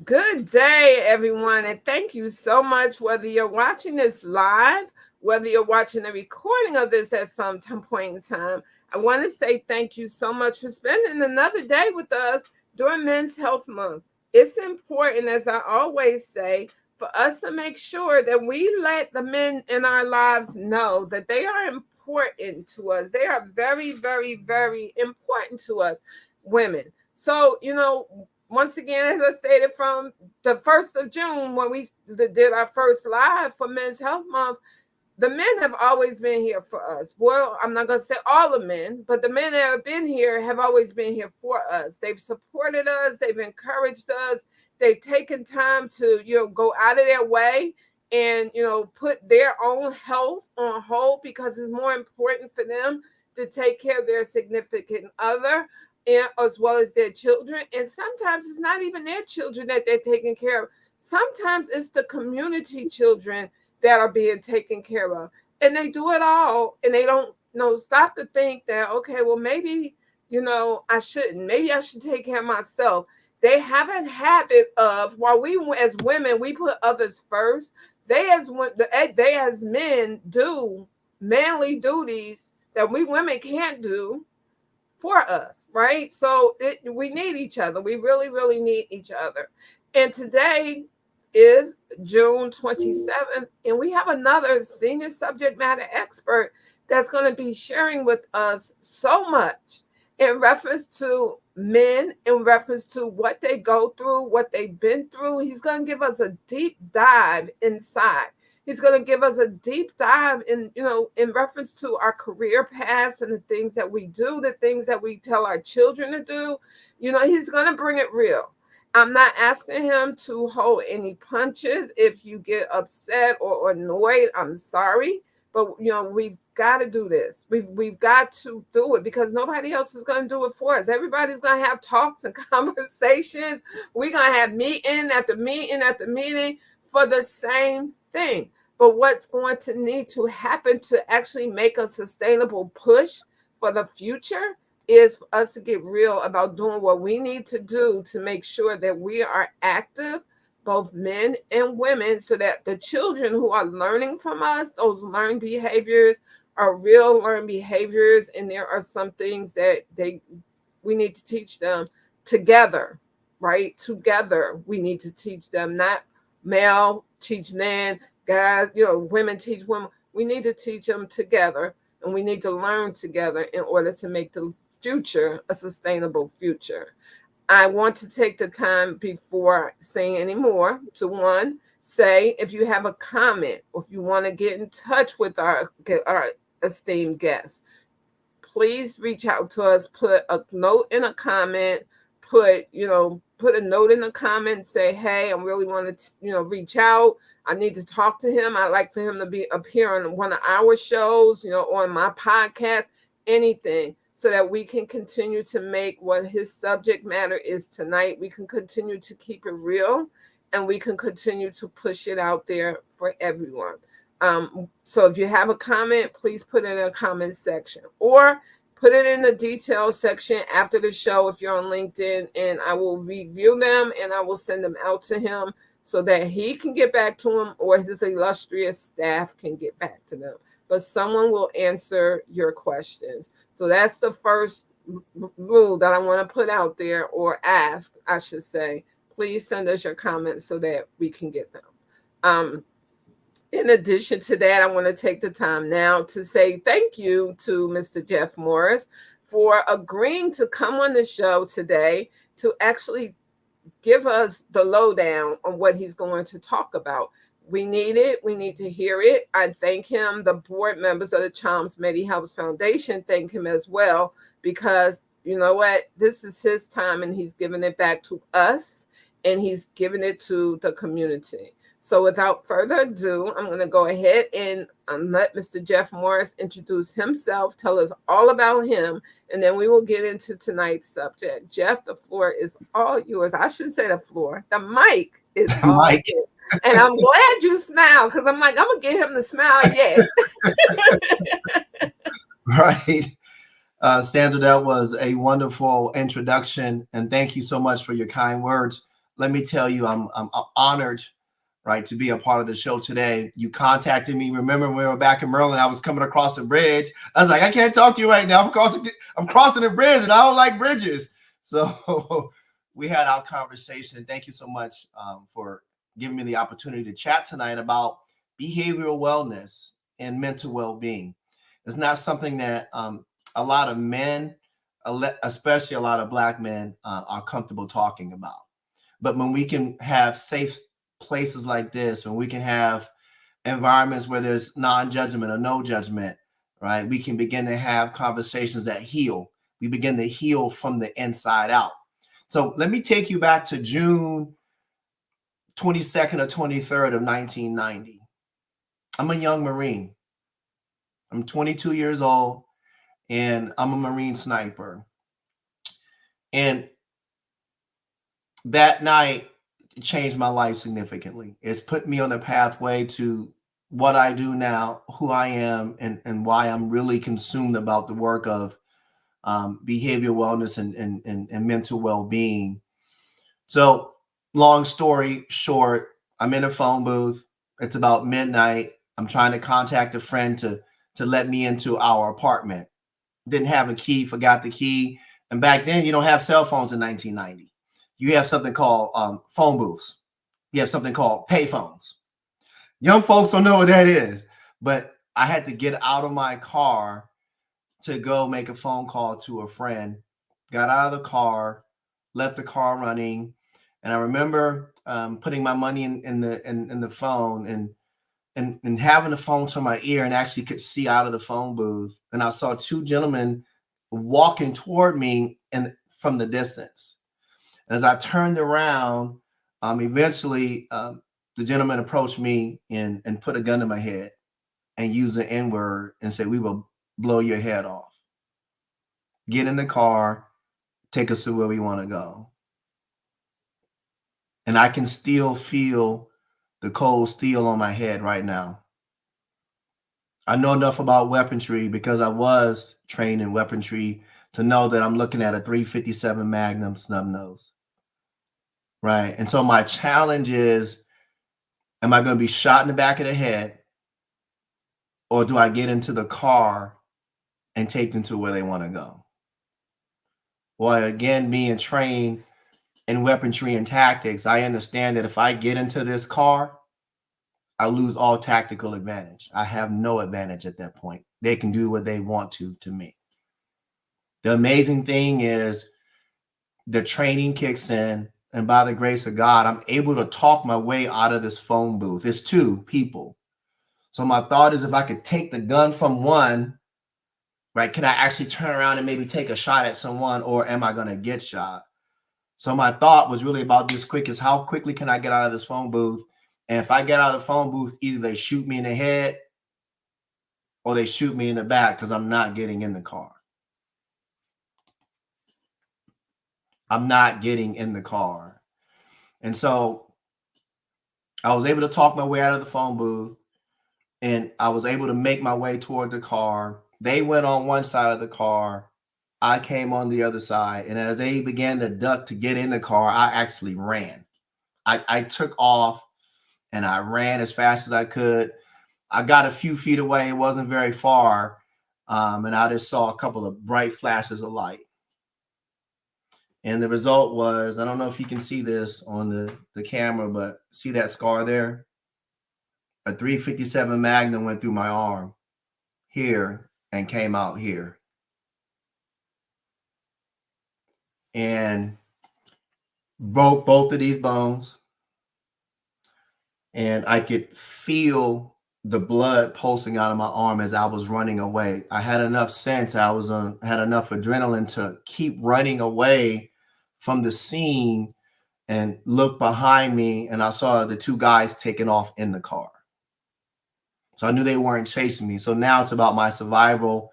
Good day, everyone, and thank you so much. Whether you're watching this live, whether you're watching the recording of this at some point in time, I want to say thank you so much for spending another day with us during Men's Health Month. It's important, as I always say, for us to make sure that we let the men in our lives know that they are important to us. They are very, very, very important to us, women. So, once again, as I stated from the 1st of June, when we did our first live for Men's Health Month, the men have always been here for us. Well, I'm not going to say all the men, but the men that have been here have always been here for us. They've supported us, they've encouraged us, they've taken time to, go out of their way and, put their own health on hold because it's more important for them to take care of their significant other and as well as their children. And sometimes it's not even their children that they're taking care of. Sometimes it's the community children that are being taken care of. And they do it all and they don't stop to think that, okay, well, maybe, I shouldn't. Maybe I should take care of myself. They have a habit of, while we as women, we put others first, they as men do manly duties that we women can't do for us, right? So we need each other. We really, really need each other. And today is June 27th, and we have another senior subject matter expert that's going to be sharing with us so much in reference to men, in reference to what they go through, what they've been through. He's going to give us a deep dive inside. He's going to give us a deep dive in reference to our career paths and the things that we do, the things that we tell our children to do. He's going to bring it real. I'm not asking him to hold any punches. If you get upset or annoyed, I'm sorry. But, we've got to do this. We've got to do it because nobody else is going to do it for us. Everybody's going to have talks and conversations. We're going to have meeting after meeting after meeting for the same thing. But what's going to need to happen to actually make a sustainable push for the future is for us to get real about doing what we need to do to make sure that we are active, both men and women, so that the children who are learning from us, those learned behaviors are real learned behaviors. And there are some things that we need to teach them together, right? Together, we need to teach them, not male teach men, guys, women teach women. We need to teach them together, and we need to learn together in order to make the future a sustainable future. I want to take the time before saying any more to say if you have a comment or if you want to get in touch with our esteemed guests, please reach out to us. Put a note in a comment. Put a note in the comment. Say, hey, I really want to reach out. I need to talk to him. I'd like for him to appear on one of our shows, on my podcast, anything, so that we can continue to make what his subject matter is tonight. We can continue to keep it real, and we can continue to push it out there for everyone. So if you have a comment, please put it in a comment section or put it in the details section after the show if you're on LinkedIn, and I will review them and I will send them out to him so that he can get back to them or his illustrious staff can get back to them. But someone will answer your questions. So that's the first rule that I want to put out there, or ask, I should say. Please send us your comments so that we can get them. In addition to that, I want to take the time now to say thank you to Mr. Jeff Morris for agreeing to come on the show today to actually give us the lowdown on what he's going to talk about. We need it. We need to hear it. I thank him. The board members of the C.H.L.M.S Medi-Helpz Foundation thank him as well, because you know what? This is his time and he's giving it back to us and he's giving it to the community. So without further ado, I'm going to go ahead and let Mr. Jeff Morris introduce himself, tell us all about him, and then we will get into tonight's subject. Jeff, the floor is all yours. I shouldn't say the floor. The mic is all yours. And I'm glad you smile, because I'm like, I'm going to get him to smile yet. Right. Sandra, that was a wonderful introduction. And thank you so much for your kind words. let me tell you, I'm honored, right, to be a part of the show today. You contacted me. Remember when we were back in Maryland, I was coming across the bridge. I was like, I can't talk to you right now. I'm crossing the bridge, and I don't like bridges. So we had our conversation. Thank you so much for giving me the opportunity to chat tonight about behavioral wellness and mental well-being. It's not something that a lot of men, especially a lot of Black men, are comfortable talking about. But when we can have safe places like this, when we can have environments where there's non-judgment or no judgment, right, we can begin to have conversations that heal. We begin to heal from the inside out. So let me take you back to June 22nd or 23rd of 1990. I'm a young Marine. I'm 22 years old, and I'm a Marine sniper. And that night changed my life significantly. It's put me on a pathway to what I do now, who I am, and why I'm really consumed about the work of behavioral wellness and mental well-being. So long story short, I'm in a phone booth. It's about midnight. I'm trying to contact a friend to let me into our apartment. Didn't have a key, forgot the key. And back then, you don't have cell phones in 1990. You have something called phone booths. You have something called pay phones. Young folks don't know what that is, but I had to get out of my car to go make a phone call to a friend. Got out of the car, left the car running, and I remember putting my money in the phone and having the phone to my ear and actually could see out of the phone booth. And I saw two gentlemen walking toward me and from the distance. As I turned around, eventually the gentleman approached me and put a gun to my head and used the N-word and said, "We will blow your head off. Get in the car, take us to where we want to go." And I can still feel the cold steel on my head right now. I know enough about weaponry because I was trained in weaponry to know that I'm looking at a 357 Magnum snub nose. Right. And so my challenge is, am I going to be shot in the back of the head, or do I get into the car and take them to where they want to go? Well, again, being trained in weaponry and tactics, I understand that if I get into this car, I lose all tactical advantage. I have no advantage at that point. They can do what they want to me. The amazing thing is the training kicks in, and by the grace of God, I'm able to talk my way out of this phone booth. It's two people. So my thought is, if I could take the gun from one, right, can I actually turn around and maybe take a shot at someone, or am I going to get shot? So my thought was really about this quick is, how quickly can I get out of this phone booth? And if I get out of the phone booth, either they shoot me in the head or they shoot me in the back, because I'm not getting in the car. I'm not getting in the car. And so I was able to talk my way out of the phone booth, and I was able to make my way toward the car. They went on one side of the car. I came on the other side. And as they began to duck to get in the car, I actually ran. I took off and I ran as fast as I could. I got a few feet away. It wasn't very far. And I just saw a couple of bright flashes of light. And the result was, I don't know if you can see this on the camera, but see that scar there? A 357 Magnum went through my arm here and came out here. And broke both of these bones. And I could feel the blood pulsing out of my arm as I was running away. I had enough sense. I had enough adrenaline to keep running away from the scene and look behind me, and I saw the two guys taking off in the car. So I knew they weren't chasing me. So now it's about my survival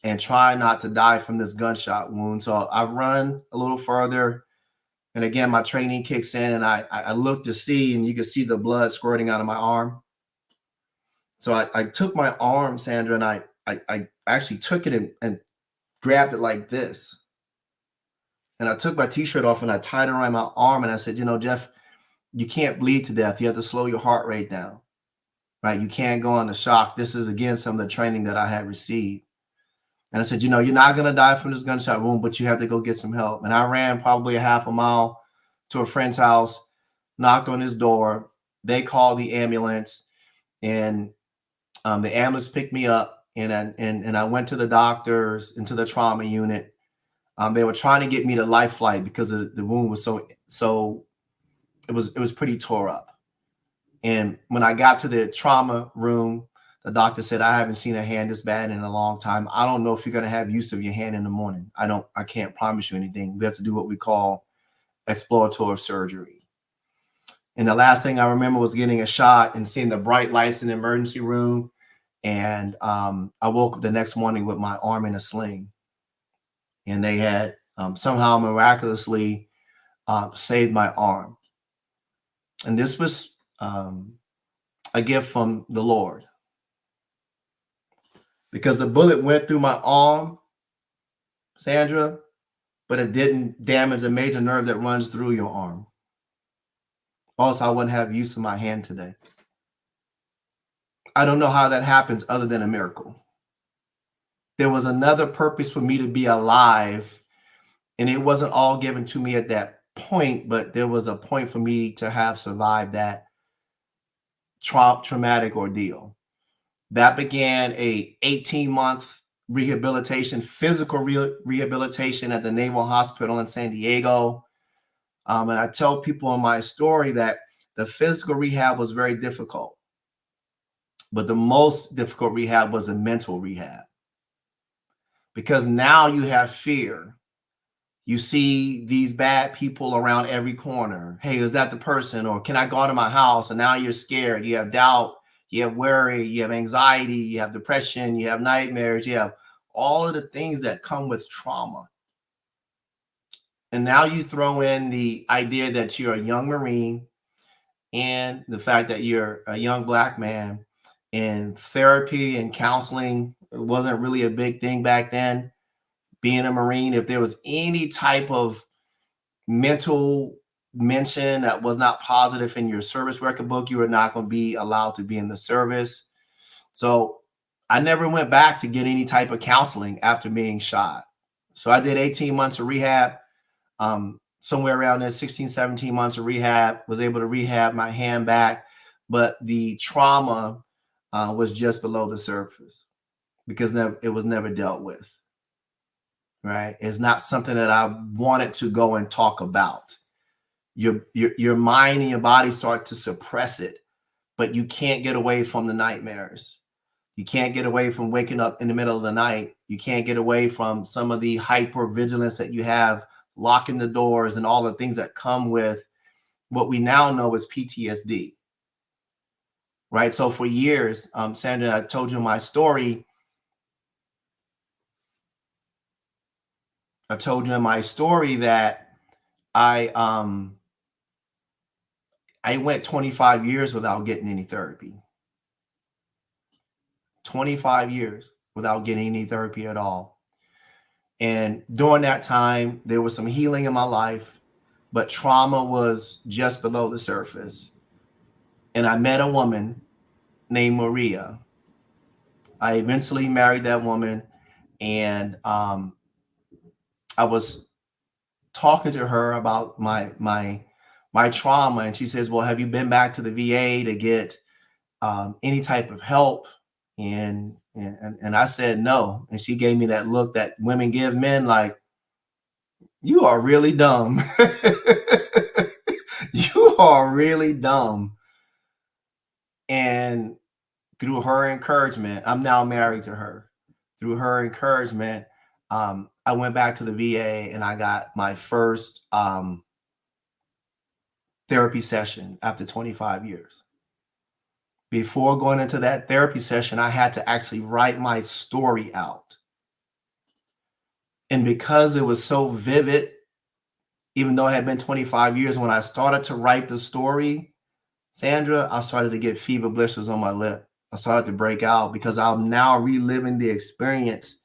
and trying not to die from this gunshot wound. So I run a little further, and again, my training kicks in, and I look to see, and you can see the blood squirting out of my arm. So I took my arm, Sandra, and I actually took it and grabbed it like this. And I took my t-shirt off and I tied it around my arm. And I said, Jeff, you can't bleed to death. You have to slow your heart rate down, right? You can't go on the shock. This is, again, some of the training that I had received. And I said, you're not going to die from this gunshot wound, but you have to go get some help. And I ran probably a half a mile to a friend's house, knocked on his door. They called the ambulance, and the ambulance picked me up, and I went to the doctors, into the trauma unit. They were trying to get me to life flight because the wound was so it was pretty tore up. And when I got to the trauma room, the doctor said, I haven't seen a hand this bad in a long time. I don't know if you're going to have use of your hand in the morning. I can't promise you anything. We have to do what we call exploratory surgery. And the last thing I remember was getting a shot and seeing the bright lights in the emergency room. And I woke up the next morning with my arm in a sling. And they had somehow miraculously saved my arm. And this was a gift from the Lord, because the bullet went through my arm, Sandra, but it didn't damage a major nerve that runs through your arm. Also, I wouldn't have use of my hand today. I don't know how that happens other than a miracle. There was another purpose for me to be alive, and it wasn't all given to me at that point, but there was a point for me to have survived that traumatic ordeal. That began a 18-month rehabilitation, physical rehabilitation at the Naval Hospital in San Diego. And I tell people in my story that the physical rehab was very difficult, but the most difficult rehab was the mental rehab. Because now you have fear. You see these bad people around every corner. Hey, is that the person? Or can I go out of my house? And now you're scared. You have doubt. You have worry. You have anxiety. You have depression. You have nightmares. You have all of the things that come with trauma. And now you throw in the idea that you're a young Marine and the fact that you're a young Black man, and therapy and counseling wasn't really a big thing back then. Being a Marine, if there was any type of mental mention that was not positive in your service record book, you were not going to be allowed to be in the service. So I never went back to get any type of counseling after being shot. So I did 18 months of rehab, somewhere around there, 16, 17 months of rehab, was able to rehab my hand back. But the trauma was just below the surface because it was never dealt with. Right? It's not something that I wanted to go and talk about. Your mind and your body start to suppress it, but you can't get away from the nightmares. You can't get away from waking up in the middle of the night. You can't get away from some of the hypervigilance that you have, locking the doors and all the things that come with what we now know as PTSD. Right? So for years, Sandra, I told you my story. I told you in my story that I went 25 years without getting any therapy. 25 years without getting any therapy at all. And during that time, there was some healing in my life, but trauma was just below the surface. And I met a woman named Maria. I eventually married that woman, and I was talking to her about my trauma, and she says, well, have you been back to the VA to get any type of help? And I said no. And she gave me that look that women give men, like, you are really dumb. You are really dumb. And through her encouragement, I'm now married to her. Through her encouragement, I went back to the VA and I got my first therapy session after 25 years. Before going into that therapy session, I had to actually write my story out. And because it was so vivid, even though it had been 25 years, when I started to write the story, Sandra, I started to get fever blisters on my lip. I started to break out because I'm now reliving the experience.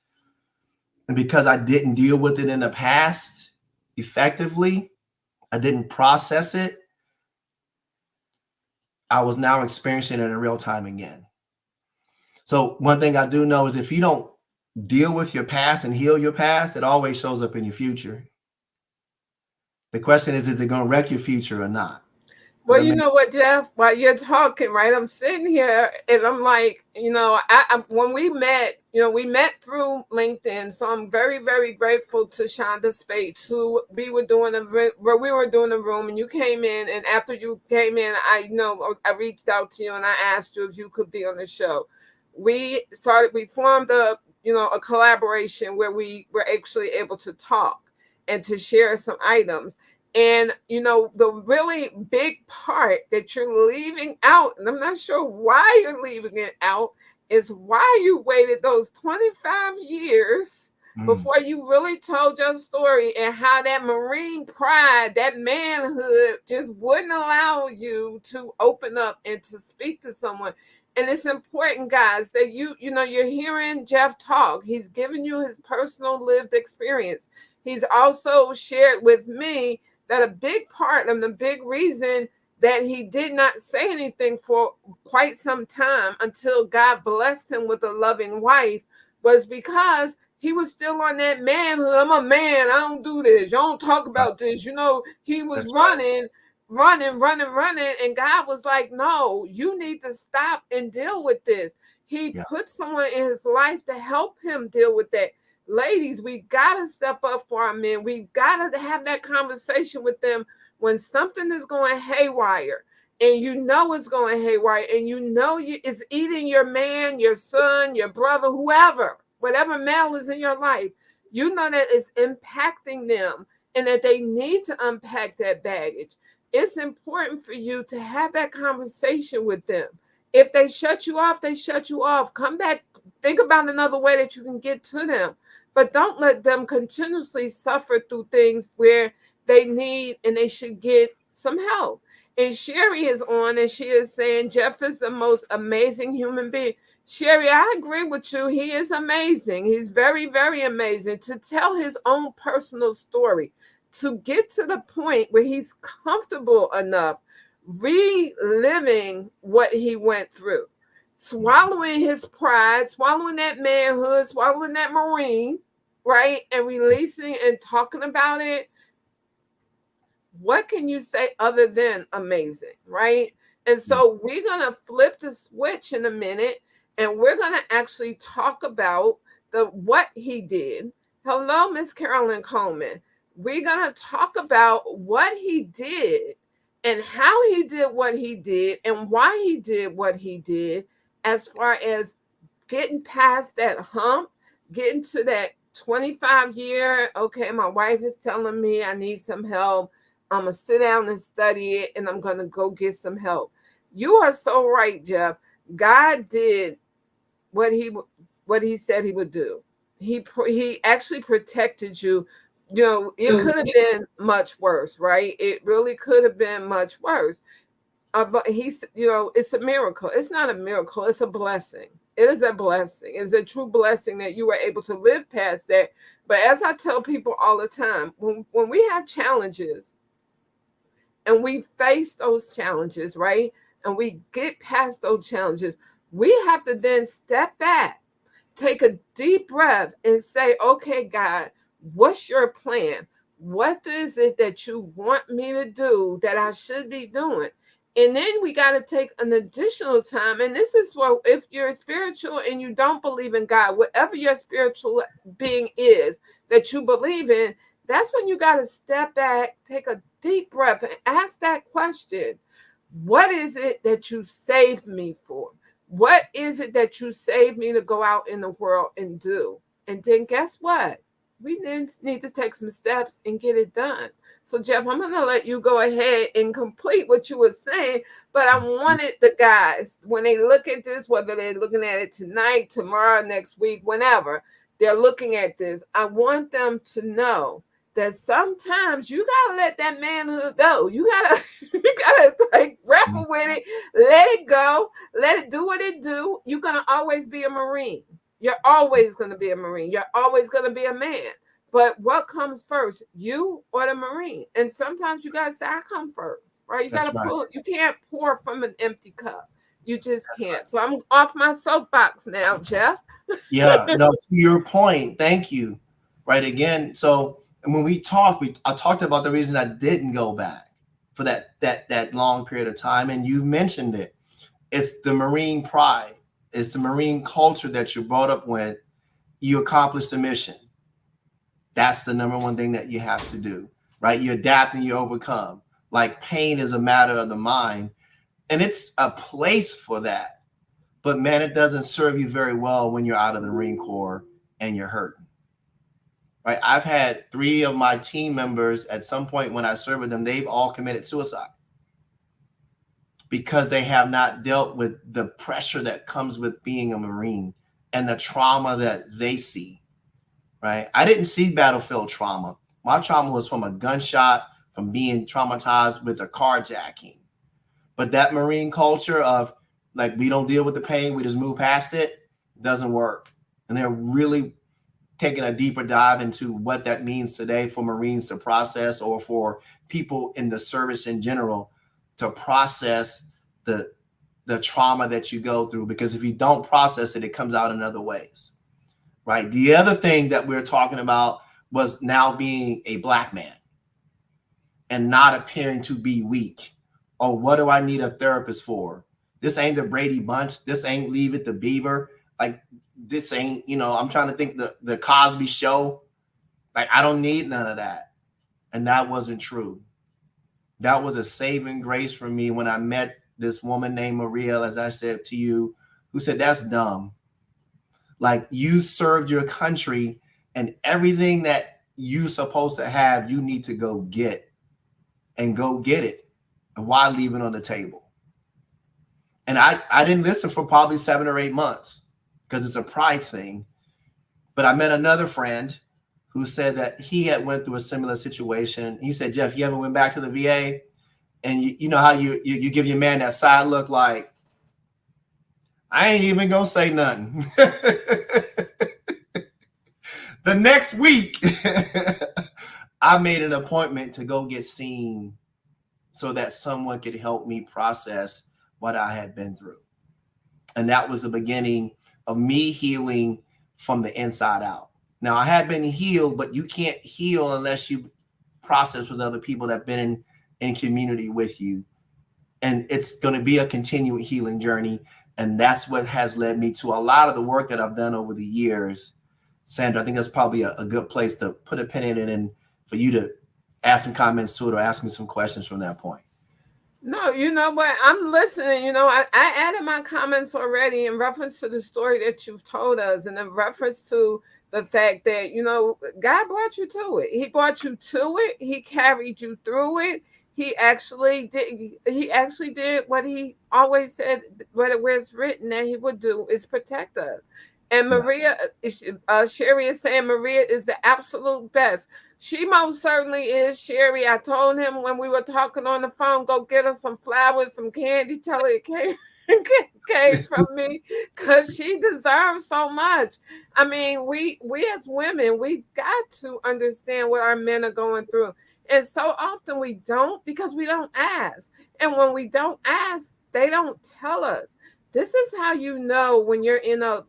And because I didn't deal with it in the past, effectively, I didn't process it, I was now experiencing it in real time again. So one thing I do know is if you don't deal with your past and heal your past, it always shows up in your future. The question is it going to wreck your future or not? Does Well, that you make know what, Jeff? While you're talking, right, I'm sitting here and I'm like, when we met, we met through LinkedIn. So I'm very, very grateful to Shonda Spates, who where we were doing a room, and you came in. And after you came in, I reached out to you and I asked you if you could be on the show. We formed a collaboration where we were actually able to talk and to share some items. And the really big part that you're leaving out, and I'm not sure why you're leaving it out, is why you waited those 25 years before you really told your story, and how that Marine pride, that manhood just wouldn't allow you to open up and to speak to someone. And it's important, guys, that you're hearing Jeff talk. He's giving you his personal lived experience. He's also shared with me that a big part and the big reason that he did not say anything for quite some time until God blessed him with a loving wife was because he was still on that manhood. I'm a man. I don't do this. Y'all don't talk right. about this. He was That's right. running. And God was like, no, you need to stop and deal with this. He Yeah. put someone in his life to help him deal with that. Ladies, we gotta step up for our men. We gotta have that conversation with them when something is going haywire, and it's going haywire, and it's eating your man, your son, your brother, whoever, whatever male is in your life. You know that it's impacting them, and that they need to unpack that baggage. It's important for you to have that conversation with them. If they shut you off, they shut you off. Come back, think about another way that you can get to them, but don't let them continuously suffer through things where they need and they should get some help. And Sherry is on, and she is saying Jeff is the most amazing human being. Sherry, I agree with you. He is amazing. He's very, very amazing to tell his own personal story, to get to the point where he's comfortable enough reliving what he went through, swallowing his pride, swallowing that manhood, swallowing that Marine, right? And releasing and talking about it. What can you say other than amazing, right? And Yeah. so we're going to flip the switch in a minute, and we're going to actually talk about what he did. Hello, Miss Carolyn Coleman. We're going to talk about what he did and how he did what he did and why he did what he did, as far as getting past that hump, getting to that 25-year, okay, my wife is telling me I need some help. I'm going to sit down and study it, and I'm going to go get some help. You are so right, Jeff. God did what he said he would do. He actually protected you. It could have been much worse, right? It really could have been much worse. But it's a miracle. It's not a miracle. It's a blessing. It is a blessing. It's a true blessing that you were able to live past that. But as I tell people all the time, when we have challenges and we face those challenges, right? And we get past those challenges, we have to then step back, take a deep breath, and say, okay, God, what's your plan? What is it that you want me to do that I should be doing? And then we got to take an additional time. And this is what, if you're spiritual and you don't believe in God, whatever your spiritual being is that you believe in, that's when you got to step back, take a deep breath, and ask that question. What is it that you saved me for? What is it that you saved me to go out in the world and do? And then guess what? We need to take some steps and get it done. So, Jeff, I'm going to let you go ahead and complete what you were saying. But I wanted the guys, when they look at this, whether they're looking at it tonight, tomorrow, next week, whenever they're looking at this, I want them to know that sometimes you gotta let that manhood go. You gotta like grapple with it, let it go, let it do what it do. You're gonna always be a Marine. You're always gonna be a Marine. You're always gonna be a man. But what comes first, you or the Marine? And sometimes you gotta say, I come first, right? You That's gotta right. pull, you can't pour from an empty cup. You just can't. So I'm off my soapbox now, Jeff. Yeah, no, to your point, thank you. Right again. So when we talked, I talked about the reason I didn't go back for that long period of time, and you mentioned it. It's the Marine pride. It's the Marine culture that you're brought up with. You accomplish the mission. That's the number one thing that you have to do, right? You adapt and you overcome. Like pain is a matter of the mind, and it's a place for that. But man, it doesn't serve you very well when you're out of the Marine Corps and you're hurting. Right? I've had 3 of my team members at some point when I served with them, they've all committed suicide because they have not dealt with the pressure that comes with being a Marine and the trauma that they see. Right? I didn't see battlefield trauma. My trauma was from a gunshot, from being traumatized with a carjacking. But that Marine culture of like, we don't deal with the pain, we just move past it, doesn't work. And they're really taking a deeper dive into what that means today for Marines to process, or for people in the service in general to process the trauma that you go through. Because if you don't process it, it comes out in other ways. Right. The other thing that we're talking about was now being a Black man and not appearing to be weak. Or what do I need a therapist for? This ain't the Brady Bunch. This ain't Leave It to Beaver. Like, this ain't, I'm trying to think the Cosby Show. Like, I don't need none of that. And that wasn't true. That was a saving grace for me when I met this woman named Maria, as I said to you, who said, that's dumb. Like, you served your country, and everything that you supposed to have, you need to go get, and go get it. And why leave it on the table? And I didn't listen for probably 7 or 8 months because it's a pride thing. But I met another friend who said that he had went through a similar situation. He said, Jeff, you ever went back to the VA? And you know how you give your man that side look like, I ain't even gonna say nothing. The next week, I made an appointment to go get seen so that someone could help me process what I had been through. And that was the beginning of me healing from the inside out. Now, I had been healed, but you can't heal unless you process with other people that have been in community with you. And it's going to be a continuing healing journey. And that's what has led me to a lot of the work that I've done over the years. Sandra, I think that's probably a good place to put a pin in it, and for you to add some comments to it or ask me some questions from that point. No, you know what? I'm listening. I added my comments already in reference to the story that you've told us, and in reference to the fact that, God brought you to it. He brought you to it. He carried you through it. He actually did what he always said, where it's written that he would do, is protect us. And Yeah, Maria, Sherry is saying Maria is the absolute best. She most certainly is, Sherry. I told him when we were talking on the phone, go get her some flowers, some candy. Tell her it came from me, because she deserves so much. I mean, we as women, we got to understand what our men are going through. And so often we don't, because we don't ask. And when we don't ask, they don't tell us. This is how you know when you're in a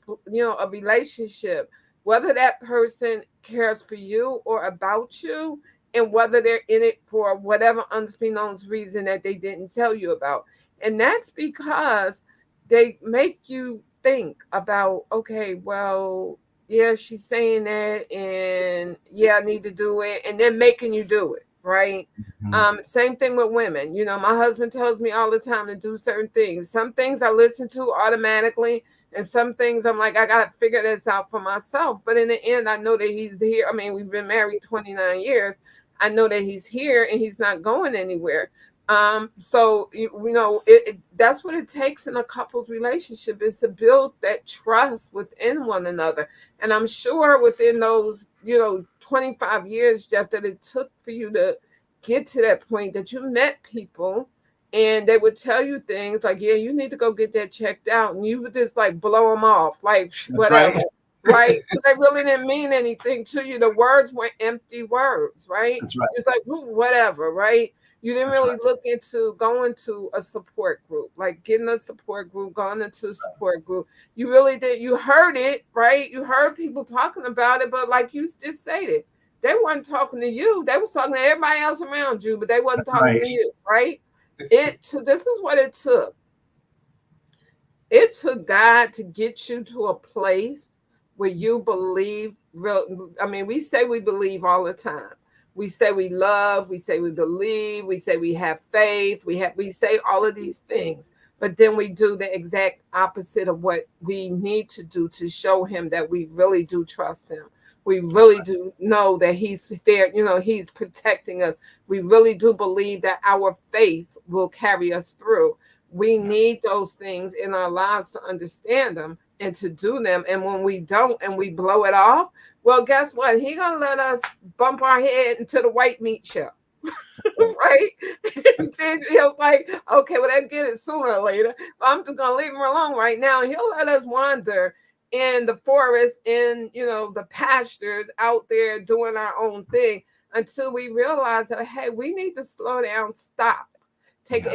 relationship, whether that person cares for you or about you, and whether they're in it for whatever unbeknownst reason that they didn't tell you about. And that's because they make you think about, okay, well, yeah, she's saying that, and yeah, I need to do it, and they're making you do it, right? mhm, Same thing with women. My husband tells me all the time to do certain things. Some things I listen to automatically, and some things I'm like, I gotta figure this out for myself. But in the end, I know that he's here. I mean, we've been married 29 years. I know that he's here and he's not going anywhere. So that's what it takes in a couple's relationship, is to build that trust within one another. And I'm sure within those 25 years, Jeff, that it took for you to get to that point, that you met people and they would tell you things like, yeah, you need to go get that checked out, and you would just like blow them off, like that's whatever. right. right? Because they really didn't mean anything to you. The words were empty words, right? That's right. It's like, whatever, right? You didn't That's really right. look into going to a support group, like getting a support group, going into a support group. You really did. You heard it, right? You heard people talking about it, but like you just stated, they weren't talking to you. They was talking to everybody else around you, but they wasn't That's talking right. to you, right? This is what it took. It took God to get you to a place where you believe real. I mean, we say we believe all the time. We say we love, we say we believe, we say we have faith, we say all of these things. But then we do the exact opposite of what we need to do to show him that we really do trust him. We really do know that he's there, he's protecting us. We really do believe that our faith will carry us through. We need those things in our lives to understand them and to do them. And when we don't and we blow it off, well, guess what? He gonna let us bump our head into the white meat shell. Right? And then he'll like, okay, well, they'll get it sooner or later. But I'm just gonna leave him alone right now. He'll let us wander in the forest, in the pastures out there doing our own thing until we realize that hey, we need to slow down, stop, take Yeah.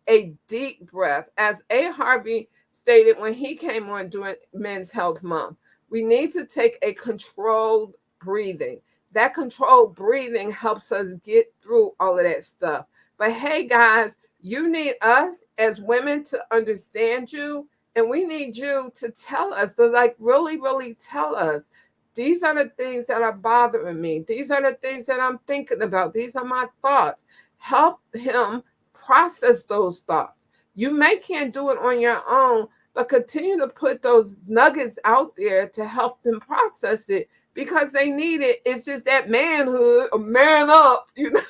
a deep breath. As A. Harvey stated when he came on during Men's Health Month, we need to take a controlled breathing. That controlled breathing helps us get through all of that stuff. But hey, guys, you need us as women to understand you, and we need you to tell us, to like really, really tell us. These are the things that are bothering me. These are the things that I'm thinking about. These are my thoughts. Help him process those thoughts. You may can't do it on your own, but continue to put those nuggets out there to help them process it because they need it. It's just that manhood, a man up, that's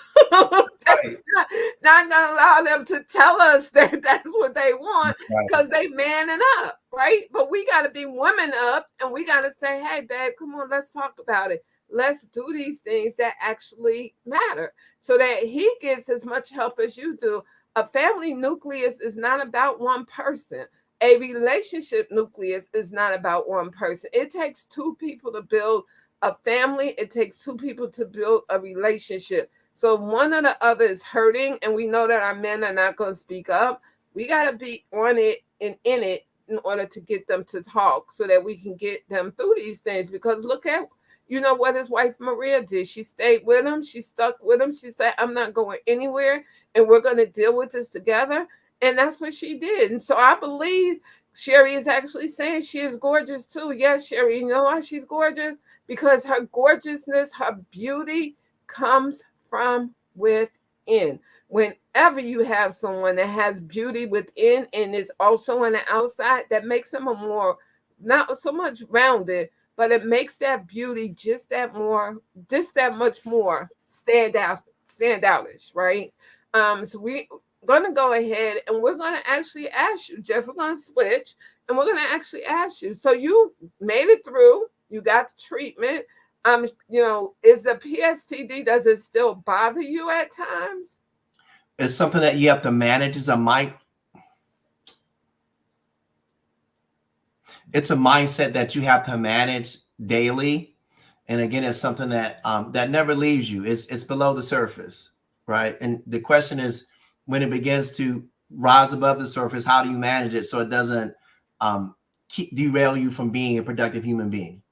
Right. not gonna allow them to tell us that that's what they want That's right. because they manning up, right? But we got to be women up and we got to say, hey, babe, come on, let's talk about it. Let's do these things that actually matter so that he gets as much help as you do. A family nucleus is not about one person. A relationship nucleus is not about one person. It takes two people to build a family, it takes two people to build a relationship. So one or the other is hurting, and we know that our men are not going to speak up. We got to be on it and in it in order to get them to talk so that we can get them through these things. Because look at what his wife Maria did. She stayed with him. She stuck with him. She said, I'm not going anywhere and we're going to deal with this together. And that's what she did. And so I believe Sherry is actually saying she is gorgeous too. Yes, Sherry, you know why she's gorgeous? Because her gorgeousness, her beauty comes from within. Whenever you have someone that has beauty within and is also on the outside, that makes them a more, not so much rounded, but it makes that beauty just that much more standoutish, right? So we gonna go ahead and we're gonna actually ask you, Jeff. We're gonna switch and we're gonna actually ask you. So you made it through. You got the treatment. Is the PSTD? Does it still bother you at times? It's something that you have to manage. It's a mindset that you have to manage daily. And again, it's something that that never leaves you. It's below the surface, right? And the question is, when it begins to rise above the surface, how do you manage it so it doesn't derail you from being a productive human being?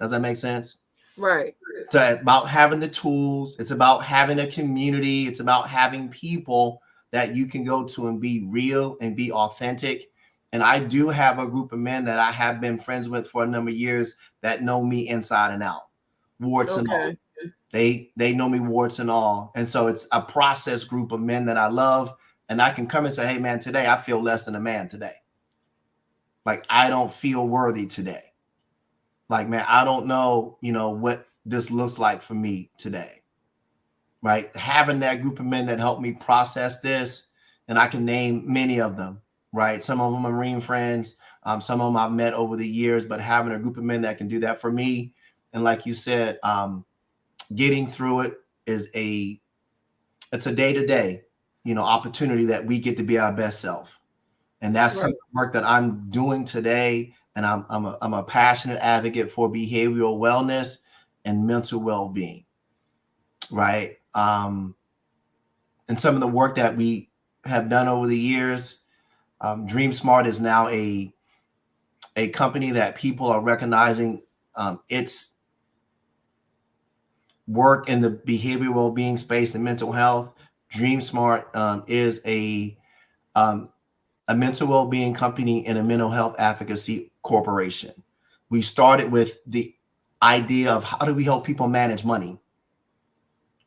Does that make sense? Right. It's about having the tools. It's about having a community. It's about having people that you can go to and be real and be authentic. And I do have a group of men that I have been friends with for a number of years that know me inside and out, warts and all. Okay. They know me warts and all. And so it's a process group of men that I love. And I can come and say, hey, man, today I feel less than a man today. Like, I don't feel worthy today. Like, man, I don't know, what this looks like for me today. Right. Having that group of men that help me process this, and I can name many of them, right? Some of them are Marine friends. Some of them I've met over the years, but having a group of men that can do that for me. And like you said, getting through it it's a day-to-day, opportunity that we get to be our best self. And that's some Right. work that I'm doing today and I'm a passionate advocate for behavioral wellness and mental well-being, right? And some of the work that we have done over the years, DreamSmart is now a company that people are recognizing its work in the behavioral well-being space and mental health. DreamSmart is um, a mental well-being company and a mental health advocacy corporation. We started with the idea of how do we help people manage money,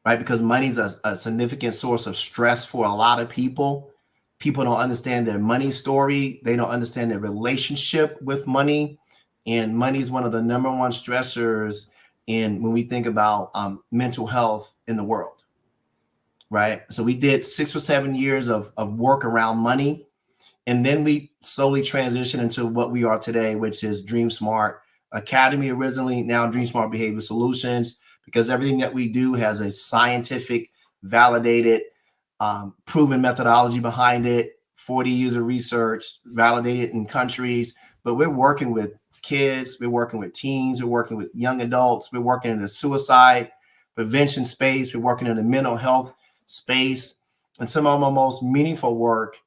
right? Because money is a significant source of stress for a lot of people. People don't understand their money story. They don't understand their relationship with money. And money is one of the number one stressors in when we think about mental health in the world, right? So we did 6 or 7 years of work around money. And then we slowly transitioned into what we are today, which is DreamSmart Academy originally, now DreamSmart Behavior Solutions, because everything that we do has a scientific, validated, proven methodology behind it, 40 years of research, validated in countries. But we're working with kids, we're working with teens, we're working with young adults, we're working in the suicide prevention space, we're working in the mental health space. And some of our most meaningful work,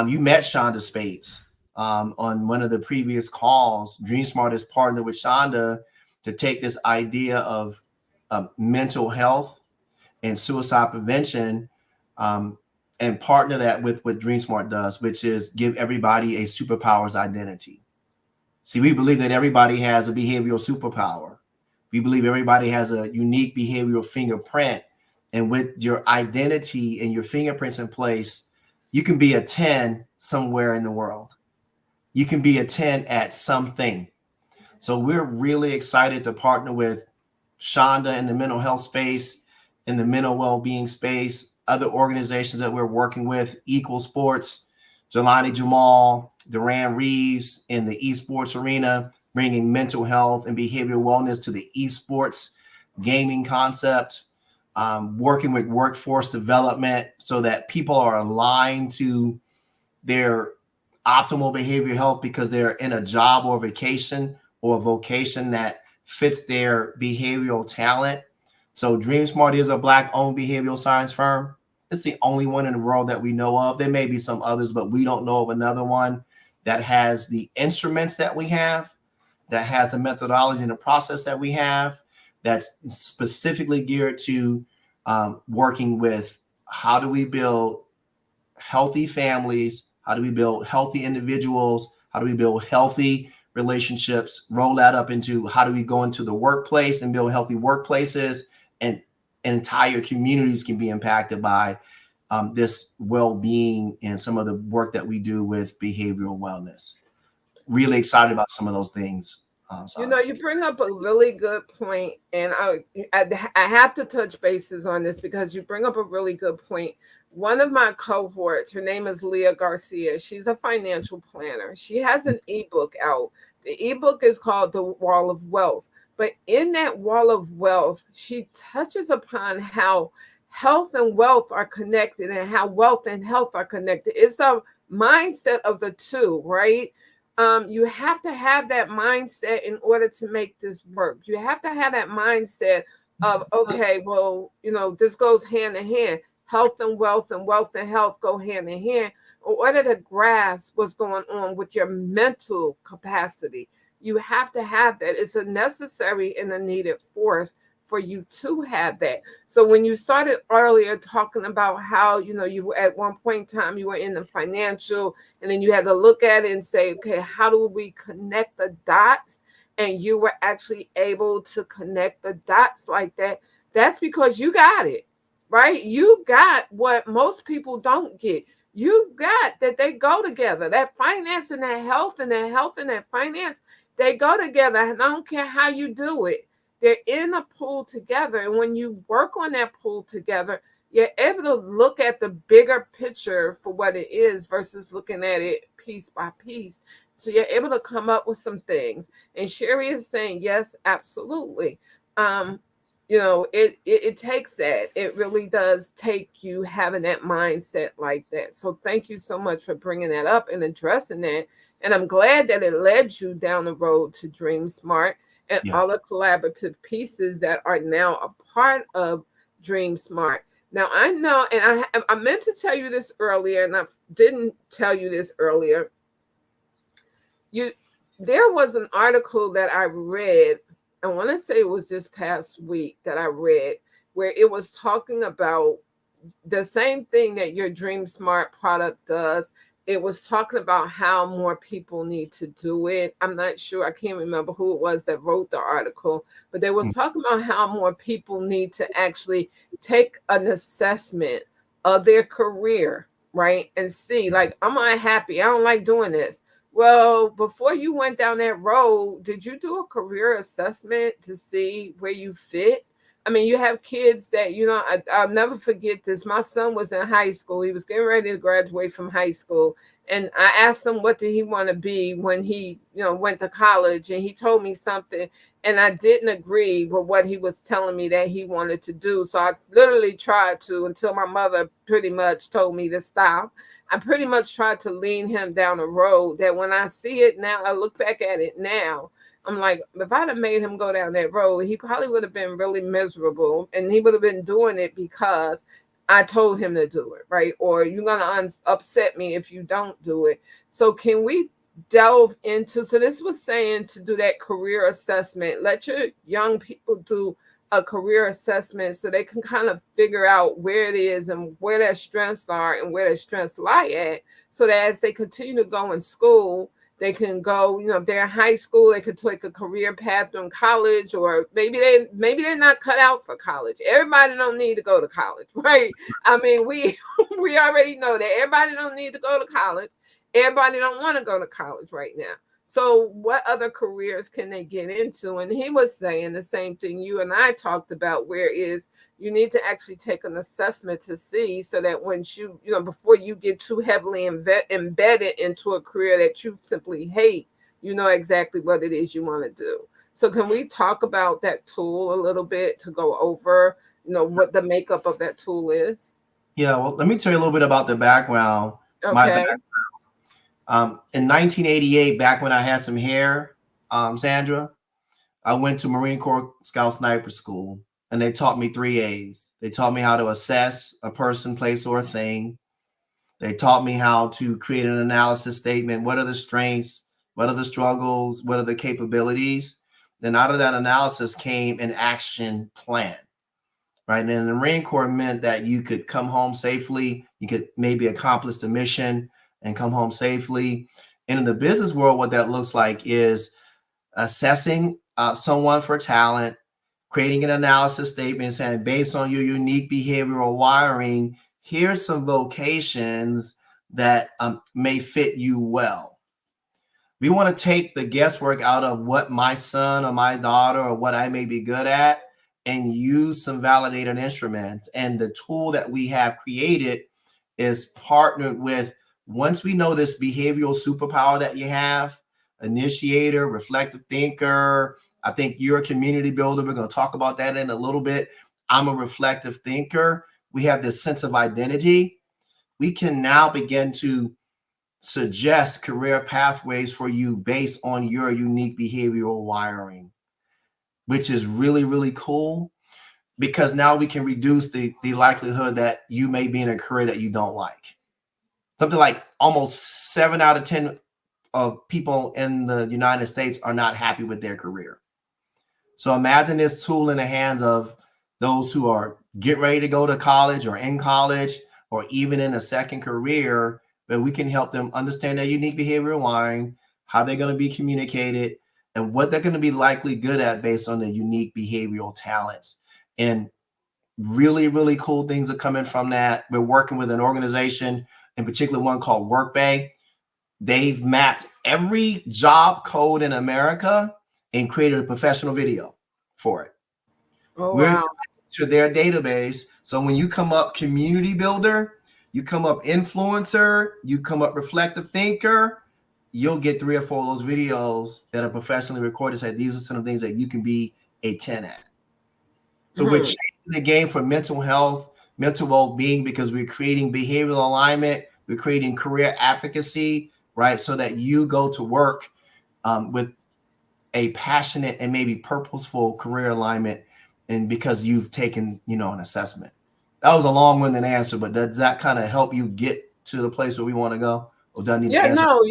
you met Shonda Spades on one of the previous calls. DreamSmart has partnered with Shonda to take this idea of mental health and suicide prevention and partner that with what DreamSmart does, which is give everybody a superpowers identity. See, we believe that everybody has a behavioral superpower. We believe everybody has a unique behavioral fingerprint. And with your identity and your fingerprints in place, you can be a 10 somewhere in the world. You can be a 10 at something. So we're really excited to partner with Shonda in the mental health space, in the mental well-being space, other organizations that we're working with, Equal Sports, Jelani Jamal, Duran Reeves in the esports arena, bringing mental health and behavioral wellness to the esports gaming concept, working with workforce development so that people are aligned to their optimal behavioral health because they're in a job or vacation or a vocation that fits their behavioral talent. So DreamSmart is a Black-owned behavioral science firm. It's the only one in the world that we know of. There may be some others, but we don't know of another one that has the instruments that we have, that has the methodology and the process that we have, that's specifically geared to working with how do we build healthy families, how do we build healthy individuals, how do we build healthy relationships, roll that up into how do we go into the workplace and build healthy workplaces, and entire communities can be impacted by this well-being and some of the work that we do with behavioral wellness. Really excited about some of those things. You bring up a really good point, and I have to touch bases on this because you bring up a really good point. One of my cohorts, her name is Leah Garcia. She's a financial planner. She has an ebook out. The ebook is called The Wall of Wealth. But in that wall of wealth, she touches upon how health and wealth are connected and how wealth and health are connected. It's a mindset of the two, right? You have to have that mindset in order to make this work. You have to have that mindset of, okay, well, this goes hand in hand. Health and wealth and health go hand in hand. In order to grasp what's going on with your mental capacity, you have to have that. It's a necessary and a needed force for you to have that. So when you started earlier talking about how, you were at one point in time, you were in the financial, and then you had to look at it and say, okay, how do we connect the dots? And you were actually able to connect the dots like that. That's because you got it, right? You got what most people don't get. You got that they go together. That finance and that health and that health and that finance, they go together. And I don't care how you do it. They're in a pool together. And when you work on that pool together, you're able to look at the bigger picture for what it is versus looking at it piece by piece. So you're able to come up with some things. And Sherry is saying, yes, absolutely. it takes that. It really does take you having that mindset like that. So thank you so much for bringing that up and addressing that. And I'm glad that it led you down the road to DreamSmart and Yeah. all the collaborative pieces that are now a part of DreamSmart. Now I know, and I meant to tell you this earlier, and I didn't tell you this earlier. You There was an article that I read. I want to say it was this past week that I read, where it was talking about the same thing that your Dream Smart product does. It was talking about how more people need to do it. I'm not sure, I can't remember who it was that wrote the article, but they was Mm. talking about how more people need to actually take an assessment of their career, right? And see, like, am I happy? I don't like doing this. Well, before you went down that road, did you do a career assessment to see where you fit? I mean, you have kids that, I'll never forget this. My son was in high school. He was getting ready to graduate from high school. And I asked him, what did he want to be when he, went to college? And he told me something. And I didn't agree with what he was telling me that he wanted to do. So I literally tried to, until my mother pretty much told me to stop. I pretty much tried to lean him down a road that when I see it now, I look back at it now, I'm like, if I'd have made him go down that road, he probably would have been really miserable, and he would have been doing it because I told him to do it, right? Or you're gonna upset me if you don't do it. So can we delve into? So this was saying to do that career assessment. Let your young people do a career assessment so they can kind of figure out where it is and where their strengths are and where their strengths lie at, so that as they continue to go in school, they can go, if they're in high school, they could take a career path in college, or maybe they're not cut out for college. Everybody don't need to go to college, right? I mean, we we already know that everybody don't need to go to college. Everybody don't want to go to college right now. So what other careers can they get into? And he was saying the same thing you and I talked about, where is you need to actually take an assessment to see, so that once before you get too heavily embedded into a career that you simply hate, you know exactly what it is you want to do. So can we talk about that tool a little bit to go over, what the makeup of that tool is? Yeah. Well, let me tell you a little bit about the background. My Okay. In 1988, back when I had some hair, Sandra, I went to Marine Corps Scout Sniper School, and they taught me 3 A's. They taught me how to assess a person, place, or a thing. They taught me how to create an analysis statement. What are the strengths? What are the struggles? What are the capabilities? Then out of that analysis came an action plan, right? And in the Marine Corps meant that you could come home safely. You could maybe accomplish the mission and come home safely. And in the business world, what that looks like is assessing someone for talent, creating an analysis statement saying, based on your unique behavioral wiring, here's some vocations that may fit you well. We want to take the guesswork out of what my son or my daughter or what I may be good at, and use some validated instruments. And the tool that we have created is partnered with, once we know this behavioral superpower that you have, initiator, reflective thinker. I think you're a community builder. We're going to talk about that in a little bit. I'm a reflective thinker. We have this sense of identity. We can now begin to suggest career pathways for you based on your unique behavioral wiring, which is really, really cool, because now we can reduce the likelihood that you may be in a career that you don't like. Something like almost 7 out of 10 of people in the United States are not happy with their career. So imagine this tool in the hands of those who are getting ready to go to college or in college or even in a second career, where we can help them understand their unique behavioral wiring, how they're going to be communicated, and what they're going to be likely good at based on their unique behavioral talents. And really, really cool things are coming from that. We're working with an organization, in particular one called Workbay. They've mapped every job code in America and created a professional video for it. Oh, We're wow. to their database. So when you come up community builder, you come up influencer, you come up reflective thinker, you'll get 3 or 4 of those videos that are professionally recorded. Say these are some of the things that you can be a 10 at. So we're changing the game for mental health, mental well-being, because we're creating behavioral alignment, we're creating career advocacy, right? So that you go to work with a passionate and maybe purposeful career alignment, and because you've taken, an assessment. That was a long-winded answer, but does that kind of help you get to the place where we want to go? Or do I need to Yeah, answer? no,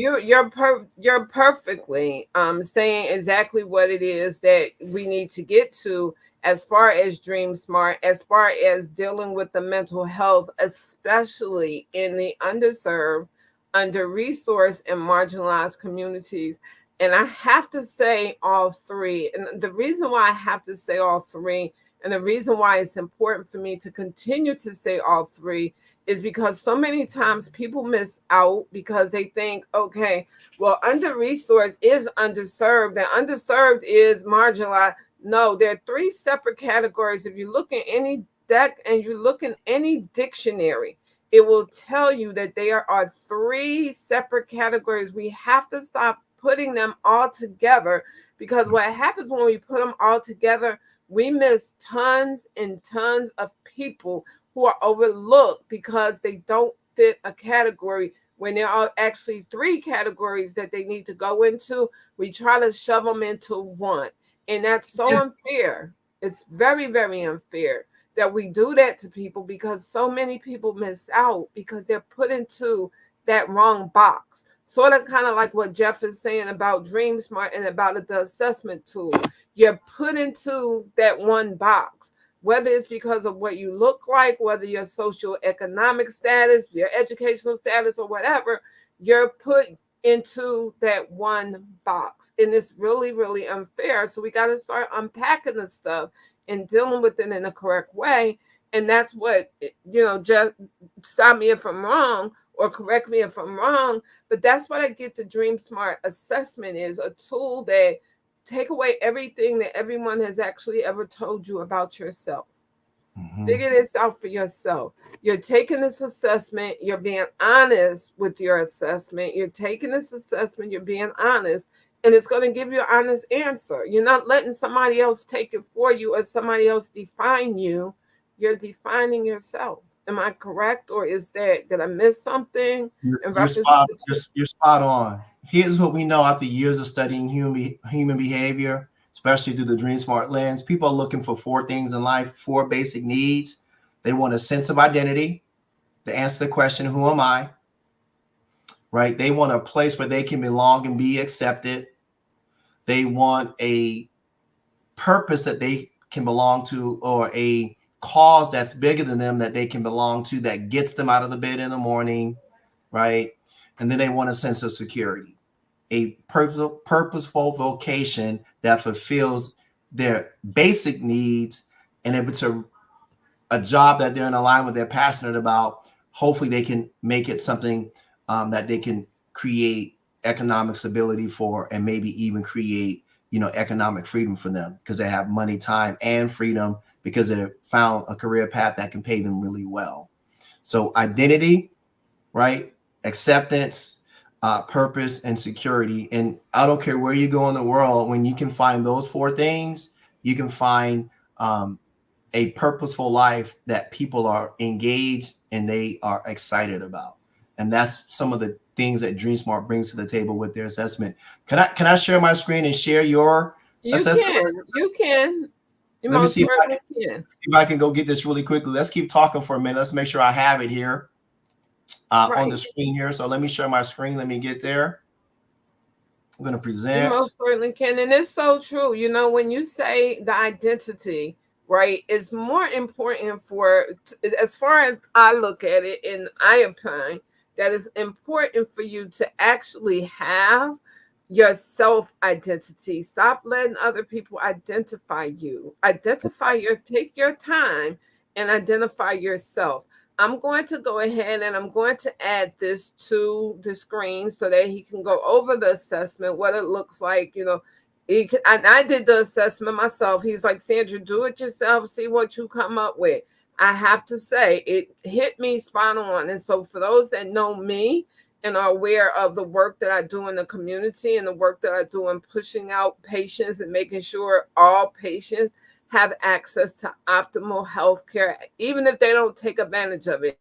you're perfectly saying exactly what it is that we need to get to as far as DreamSmart, as far as dealing with the mental health, especially in the underserved, under-resourced, and marginalized communities. And I have to say all three. And the reason why I have to say all three, and the reason why it's important for me to continue to say all three, is because so many times people miss out because they think, okay, well, under resourced is underserved and underserved is marginalized. No, there are three separate categories. If you look in any deck and you look in any dictionary, it will tell you that there are three separate categories. We have to stop putting them all together, because what happens when we put them all together, we miss tons and tons of people who are overlooked because they don't fit a category when there are actually three categories that they need to go into. We try to shove them into one. And that's so unfair. It's very, very unfair that we do that to people, because so many people miss out because they're put into that wrong box. Sort of kind of like what Jeff is saying about DreamSmart and about the assessment tool. You're put into that one box, whether it's because of what you look like, whether your social economic status, your educational status, or whatever, you're put into that one box. And it's really, really unfair. So we got to start unpacking the stuff and dealing with it in the correct way. And that's what, Jeff, stop me if I'm wrong or correct me if I'm wrong. But that's what I get the DreamSmart assessment is, a tool that take away everything that everyone has actually ever told you about yourself. Figure this out for yourself. You're taking this assessment, you're being honest with your assessment. You're taking this assessment, you're being honest, and it's going to give you an honest answer. You're not letting somebody else take it for you or somebody else define you. You're defining yourself. Am I correct? Or did I miss something in You're reference spot, to you're spot on. Here's what we know after years of studying human behavior, especially through the DreamSmart lens. People are looking for four things in life, four basic needs. They want a sense of identity, to answer the question, who am I? Right? They want a place where they can belong and be accepted. They want a purpose that they can belong to, or a cause that's bigger than them that they can belong to, that gets them out of the bed in the morning, right? And then they want a sense of security, a purposeful vocation that fulfills their basic needs. And if it's a job that they're in alignment, they're passionate about, hopefully they can make it something that they can create economic stability for, and maybe even create, economic freedom for them, because they have money, time, and freedom, because they've found a career path that can pay them really well. So identity, right? Acceptance, purpose, and security. And I don't care where you go in the world, when you can find those four things, you can find a purposeful life that people are engaged and they are excited about. And that's some of the things that DreamSmart brings to the table with their assessment. Can I share my screen and share your you assessment? can. You can. You Let me most see certainly can. see if I can go get this really quickly. Let's keep talking for a minute. Let's make sure I have it here on the Right. screen here. So let me share my screen. Let me get there. I'm going to You present. most certainly can. And it's so true. When you say the identity, right, it's more important as far as I look at it and I apply, that it's important for you to actually have your self identity. Stop letting other people identify you. Take your time and identify yourself. I'm going to go ahead and I'm going to add this to the screen so that he can go over the assessment, what it looks like. And I did the assessment myself. He's like, Sandra, do it yourself, see what you come up with. I have to say, it hit me spot on. And so for those that know me and are aware of the work that I do in the community and the work that I do in pushing out patients and making sure all patients have access to optimal health care, even if they don't take advantage of it.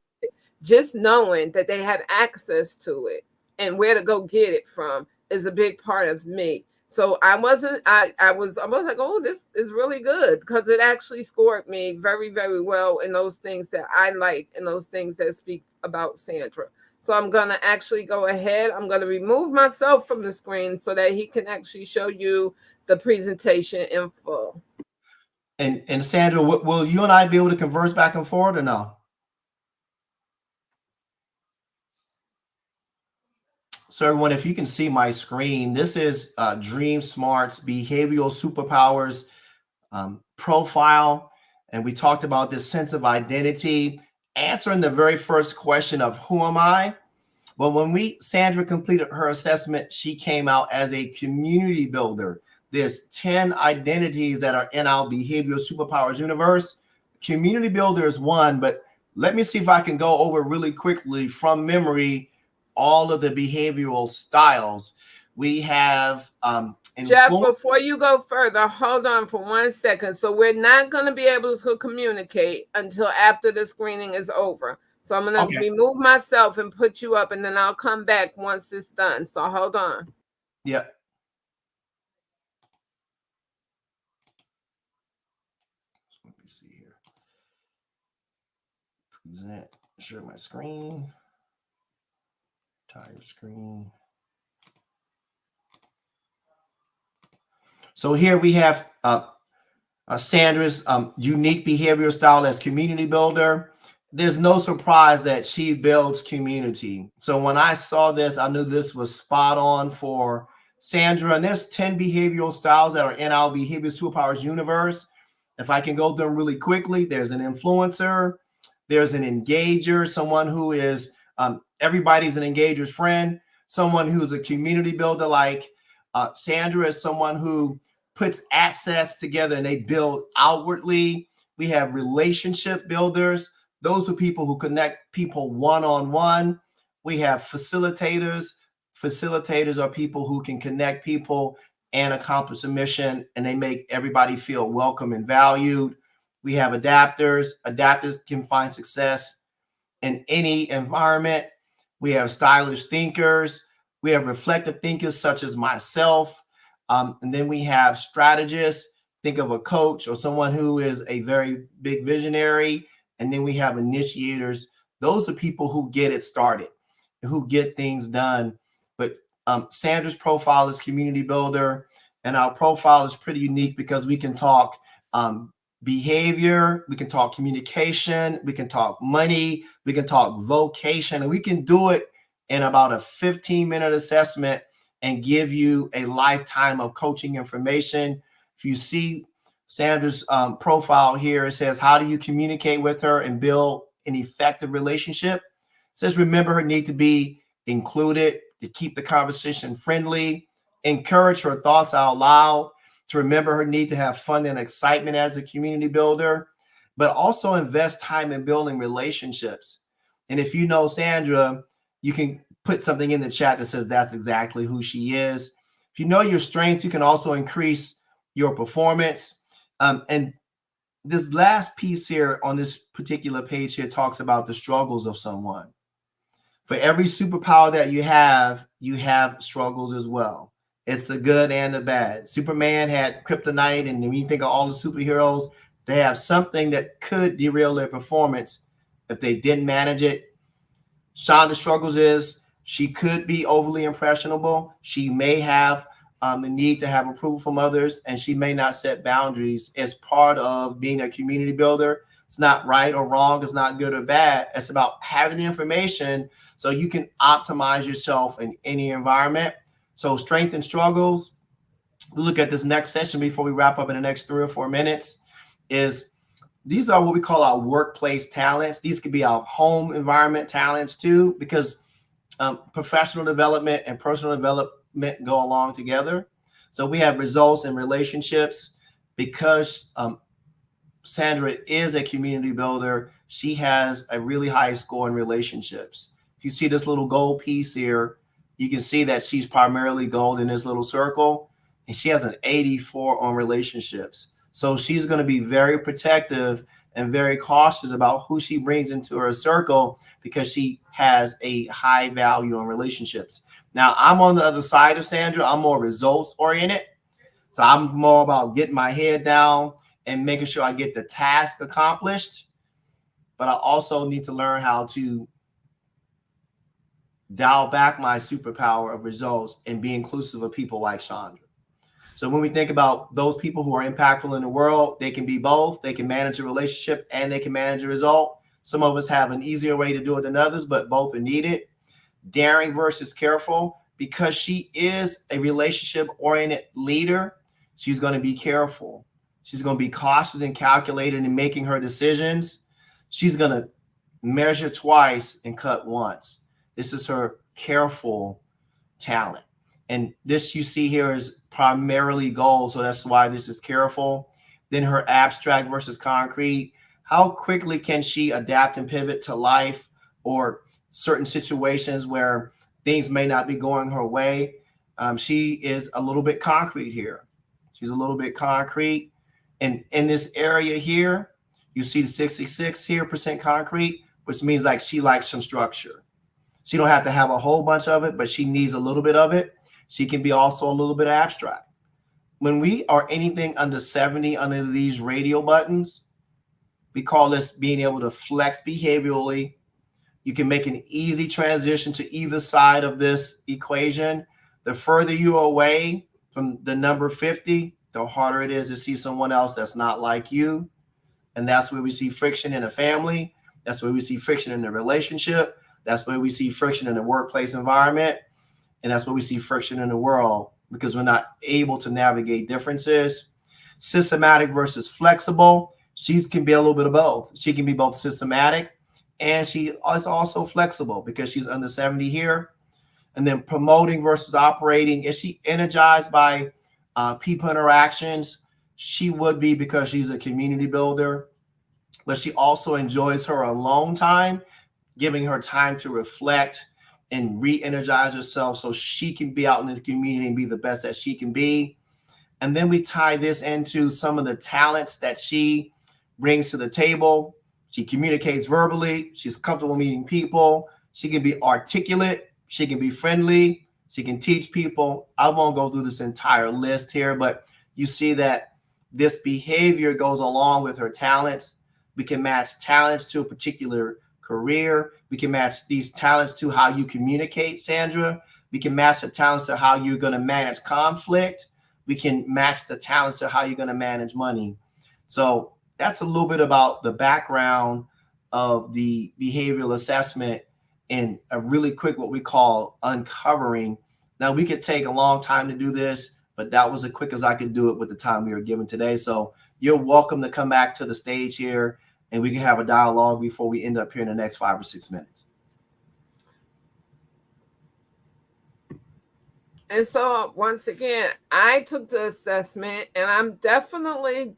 Just knowing that they have access to it and where to go get it from is a big part of me. So I was like, oh, this is really good because it actually scored me very, very well in those things that I like and those things that speak about Sandra. So I'm gonna actually go ahead. I'm gonna remove myself from the screen so that he can actually show you the presentation in full. And Sandra, will you and I be able to converse back and forth or no? So everyone, if you can see my screen, this is DreamSmart's Behavioral Superpowers profile. And we talked about this sense of identity, answering the very first question of who am I? Well, when Sandra completed her assessment, she came out as a community builder. There's 10 identities that are in our Behavioral Superpowers universe. Community builder is one, but let me see if I can go over really quickly from memory all of the behavioral styles. We have Jeff, influence. before you go further, hold on for 1 second. So we're not going to be able to communicate until after the screening is over. So I'm going to remove myself and put you up, and then I'll come back once it's done. So hold on. Yeah. Let me see here. Present. Share my screen. Entire screen. So here we have Sandra's unique behavioral style as community builder. There's no surprise that she builds community. So when I saw this, I knew this was spot on for Sandra. And there's 10 behavioral styles that are in our Behavioral Superpowers universe. If I can go through them really quickly, there's an influencer, there's an engager, someone who is everybody's an engager's friend, someone who's a community builder like Sandra is someone who puts assets together and they build outwardly. We have relationship builders. Those are people who connect people one-on-one. We have facilitators. Facilitators are people who can connect people and accomplish a mission, and they make everybody feel welcome and valued. We have adapters. Adapters can find success in any environment. We have stylish thinkers. We have reflective thinkers such as myself. And then we have strategists. Think of a coach or someone who is a very big visionary. And then we have initiators. Those are people who get it started, who get things done. But Sandra's profile is community builder. And our profile is pretty unique because we can talk behavior, we can talk communication, we can talk money, we can talk vocation, and we can do it in about a 15-minute assessment and give you a lifetime of coaching information. If you see Sandra's profile here, it says, how do you communicate with her and build an effective relationship? It says, remember her need to be included, to keep the conversation friendly, encourage her thoughts out loud, to remember her need to have fun and excitement as a community builder, but also invest time in building relationships. And if you know Sandra, you can put something in the chat that says that's exactly who she is. If you know your strengths, you can also increase your performance. And this last piece here on this particular page here talks about the struggles of someone. For every superpower that you have struggles as well. It's the good and the bad. Superman had kryptonite, and when you think of all the superheroes, they have something that could derail their performance if they didn't manage it. Shonda's struggles is she could be overly impressionable. She may have the need to have approval from others, and she may not set boundaries as part of being a community builder. It's not right or wrong. It's not good or bad. It's about having the information so you can optimize yourself in any environment. So strength and struggles. We look at this next session before we wrap up in the next 3 or 4 minutes. These are what we call our workplace talents. These could be our home environment talents too, because professional development and personal development go along together. So we have results in relationships. Because Sandra is a community builder, she has a really high score in relationships. If you see this little gold piece here, you can see that she's primarily gold in this little circle, and she has an 84 on relationships. So she's going to be very protective and very cautious about who she brings into her circle because she has a high value on relationships. Now, I'm on the other side of Sandra. I'm more results oriented. So I'm more about getting my head down and making sure I get the task accomplished. But I also need to learn how to dial back my superpower of results and be inclusive of people like Chandra. So when we think about those people who are impactful in the world, they can be both. They can manage a relationship and they can manage a result. Some of us have an easier way to do it than others, but both are needed. Daring versus careful, because she is a relationship oriented leader, she's going to be careful. She's going to be cautious and calculated in making her decisions. She's going to measure twice and cut once. This is her careful talent. And this you see here is primarily gold, so that's why this is careful. Then her abstract versus concrete. How quickly can she adapt and pivot to life or certain situations where things may not be going her way? She is a little bit concrete here. She's a little bit concrete. And in this area here, you see the 66 here percent concrete, which means like she likes some structure. She don't have to have a whole bunch of it, but she needs a little bit of it. She can be also a little bit abstract. When we are anything under 70 under these radio buttons, we call this being able to flex behaviorally. You can make an easy transition to either side of this equation. The further you are away from the number 50, the harder it is to see someone else that's not like you. And that's where we see friction in a family. That's where we see friction in a relationship. That's where we see friction in the workplace environment. And that's where we see friction in the world because we're not able to navigate differences. Systematic versus flexible. She can be a little bit of both. She can be both systematic and she is also flexible because she's under 70 here. And then promoting versus operating. Is she energized by people interactions? She would be because she's a community builder, but she also enjoys her alone time, giving her time to reflect and re-energize herself so she can be out in the community and be the best that she can be. And then we tie this into some of the talents that she brings to the table. She communicates verbally. She's comfortable meeting people. She can be articulate. She can be friendly. She can teach people. I won't go through this entire list here, but you see that this behavior goes along with her talents. We can match talents to a particular career. We can match these talents to how you communicate, Sandra. We can match the talents to how you're going to manage conflict. We can match the talents to how you're going to manage money. So that's a little bit about the background of the behavioral assessment and a really quick what we call uncovering. Now, we could take a long time to do this, but that was as quick as I could do it with the time we were given today. So you're welcome to come back to the stage here and we can have a dialogue before we end up here in the next 5 or 6 minutes. And so once again, I took the assessment and I'm definitely,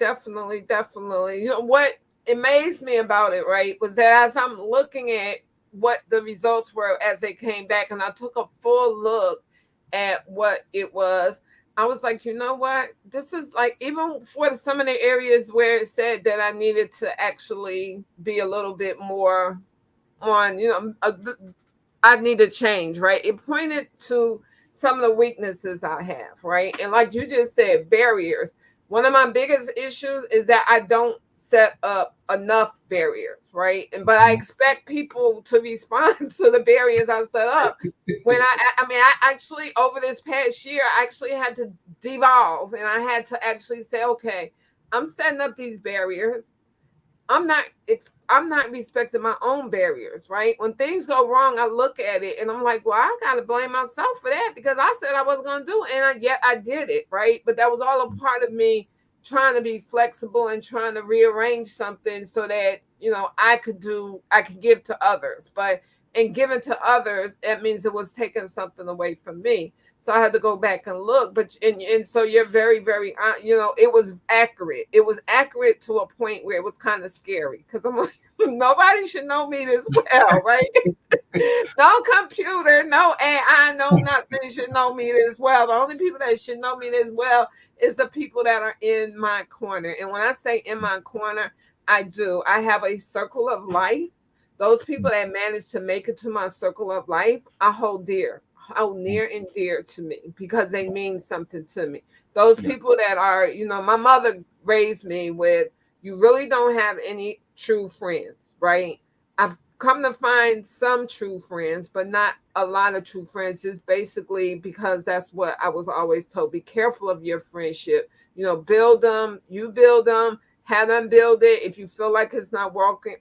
what amazed me about it, right, was that as I'm looking at what the results were as they came back and I took a full look at what it was, I was like, you know what? This is like, even for some of the areas where it said that I needed to actually be a little bit more on, I need to change, right? It pointed to some of the weaknesses I have, right? And like you just said, barriers. One of my biggest issues is that I don't set up enough barriers, right? And but I expect people to respond to the barriers I set up. When I actually over this past year, I actually had to devolve and I had to actually say, okay, I'm setting up these barriers. I'm not respecting my own barriers, right? When things go wrong, I look at it and I'm like, well, I gotta blame myself for that because I said I wasn't gonna do it, and yet I did it, right? But that was all a part of me trying to be flexible and trying to rearrange something so that I could give to others. But and given to others, it means it was taking something away from me. So I had to go back and look. But and so you're very, very, it was accurate. It was accurate to a point where it was kind of scary because I'm like, nobody should know me this well, right? No computer, no AI, no nothing should know me this well. The only people that should know me this well is the people that are in my corner. And when I say in my corner, I do. I have a circle of life. Those people that manage to make it to my circle of life, I hold dear, hold near and dear to me because they mean something to me. Those Yeah. people that are, my mother raised me with, you really don't have any true friends, right? I've come to find some true friends, but not a lot of true friends, just basically because that's what I was always told. Be careful of your friendship. Build them, you build them, have them build it. If you feel like it's not working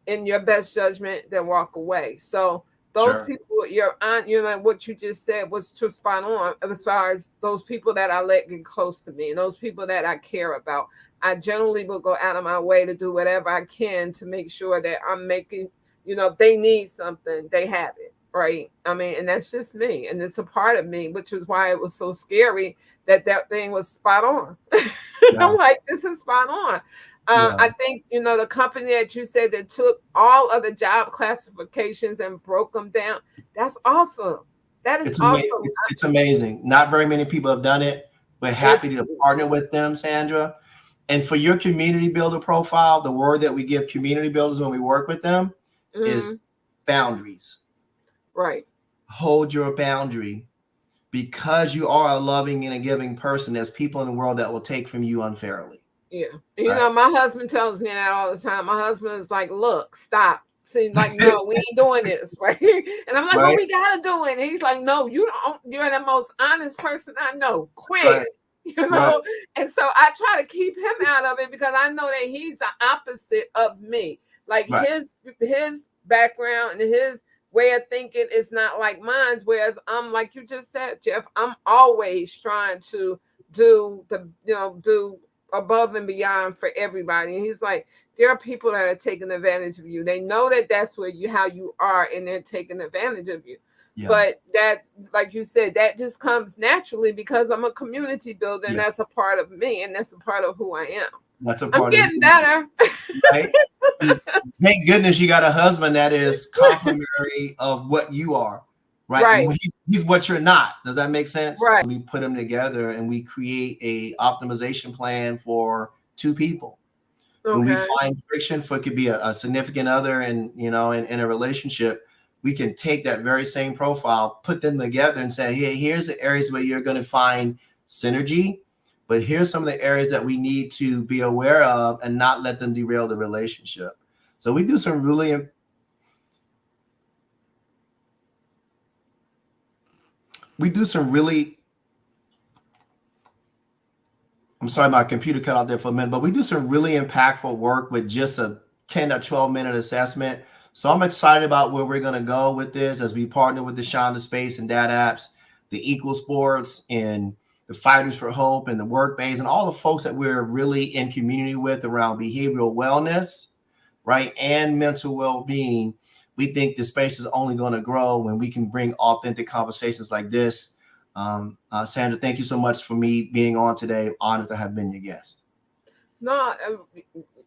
in your best judgment, then walk away. So those Sure. people, your aunt, what you just said was too spot on as far as those people that I let get close to me and those people that I care about. I generally will go out of my way to do whatever I can to make sure that I'm making, if they need something, they have it. Right. I mean, and that's just me. And it's a part of me, which is why it was so scary that thing was spot on. Yeah. I'm like, this is spot on. Yeah. I think, the company that you said that took all of the job classifications and broke them down. That's awesome. That is awesome. It's amazing. Not very many people have done it. We're It, happy to partner with them, Sandra. And for your community builder profile, the word that we give community builders when we work with them is mm, boundaries. right. Hold your boundary because you are a loving and a giving person. There's people in the world that will take from you unfairly. Yeah. Right. My husband tells me that all the time. My husband is like, look, stop. See, like, no, we ain't doing this, right? And I'm like, well, Right. we gotta do it. And he's like, no, you're the most honest person I know. Quit. Right. Right. And so I try to keep him out of it because I know that he's the opposite of me. Like Right. his background and his way of thinking is not like mine. Whereas I'm like you just said, Jeff, I'm always trying to do above and beyond for everybody. And he's like, there are people that are taking advantage of you. They know that that's how you are, and they're taking advantage of you. Yeah. But that, like you said, that just comes naturally because I'm a community builder, and Yeah. that's a part of me, and that's a part of who I am. That's a I'm part of getting you. better. Right. Thank goodness you got a husband that is complimentary of what you are. Right. Right. And he's what you're not. Does that make sense? Right. We put them together and we create a optimization plan for two people. When we Okay. find friction for it could be a significant other and in a relationship, we can take that very same profile, put them together and say, hey, here's the areas where you're going to find synergy, but here's some of the areas that we need to be aware of and not let them derail the relationship. So we do some really I'm sorry, my computer cut out there for a minute, but we do some really impactful work with just a 10 or 12-minute assessment. So I'm excited about where we're going to go with this as we partner with the Shonda Space and Dad Apps, the Equal Sports and the Fighters for Hope and the Work Base and all the folks that we're really in community with around behavioral wellness, right, and mental well-being. We think the space is only going to grow when we can bring authentic conversations like this. Sandra, thank you so much for me being on today. Honored to have been your guest. No,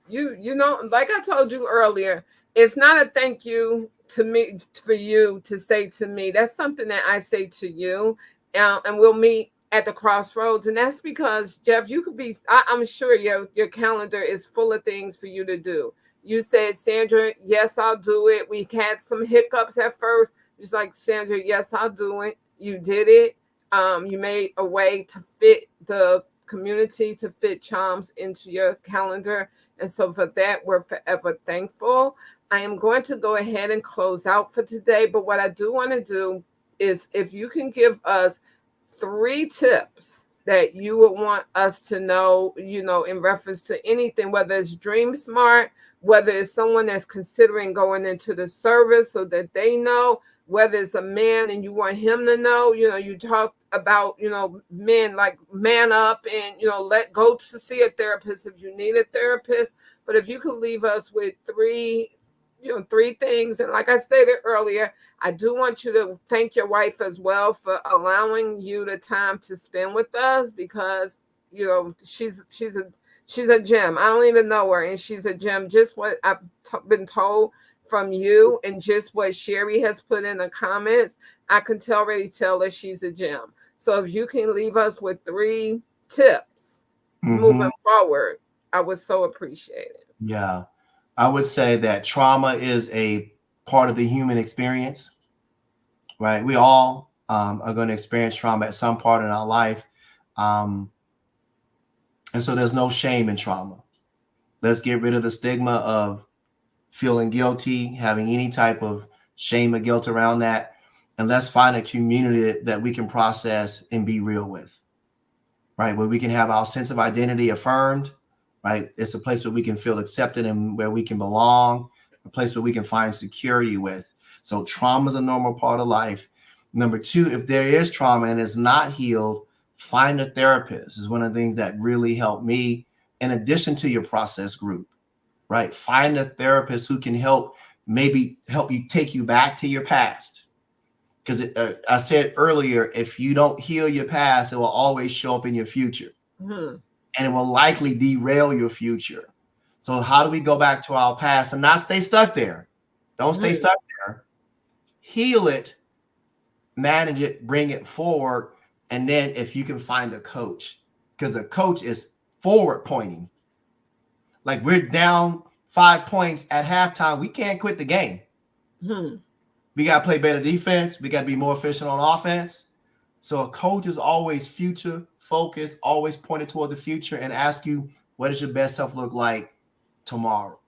like I told you earlier, it's not a thank you to me for you to say to me. That's something that I say to you, and we'll meet at the crossroads. And that's because, Jeff, you could be. I'm sure your calendar is full of things for you to do. You said, Sandra, yes, I'll do it. We had some hiccups at first. It's like, Sandra, yes, I'll do it. You did it. You made a way to fit the community, to fit C.H.L.M.S into your calendar. And so for that, we're forever thankful. I am going to go ahead and close out for today. But what I do want to do is if you can give us 3 tips that you would want us to know, in reference to anything, whether it's DreamSmart, whether it's someone that's considering going into the service so that they know, whether it's a man and you want him to know, you talked about, men like man up and, let go to see a therapist if you need a therapist. But if you could leave us with 3 three things. And like I stated earlier, I do want you to thank your wife as well for allowing you the time to spend with us, because she's a gem. I don't even know her, and she's a gem. Just what I've been told from you, and just what Sherry has put in the comments, I can already tell that she's a gem. So if you can leave us with 3 tips moving forward, I would so appreciate it. Yeah. I would say that trauma is a part of the human experience, right? We all are going to experience trauma at some part in our life. And so there's no shame in trauma. Let's get rid of the stigma of feeling guilty, having any type of shame or guilt around that. And let's find a community that we can process and be real with, right? Where we can have our sense of identity affirmed, right? It's a place where we can feel accepted and where we can belong, a place where we can find security with. So trauma is a normal part of life. Number 2, if there is trauma and it's not healed, find a therapist. Is one of the things that really helped me, in addition to your process group, right? Find a therapist who can maybe help you take you back to your past. Because I said earlier, if you don't heal your past, it will always show up in your future. And it will likely derail your future. So how do we go back to our past and not stay stuck there? Don't stay stuck there. Heal it, manage it, bring it forward. And then if you can find a coach, because a coach is forward pointing. Like, we're down 5 points at halftime. We can't quit the game. We got to play better defense. We got to be more efficient on offense. So a coach is always future focused, always pointed toward the future, and ask you, what does your best self look like tomorrow?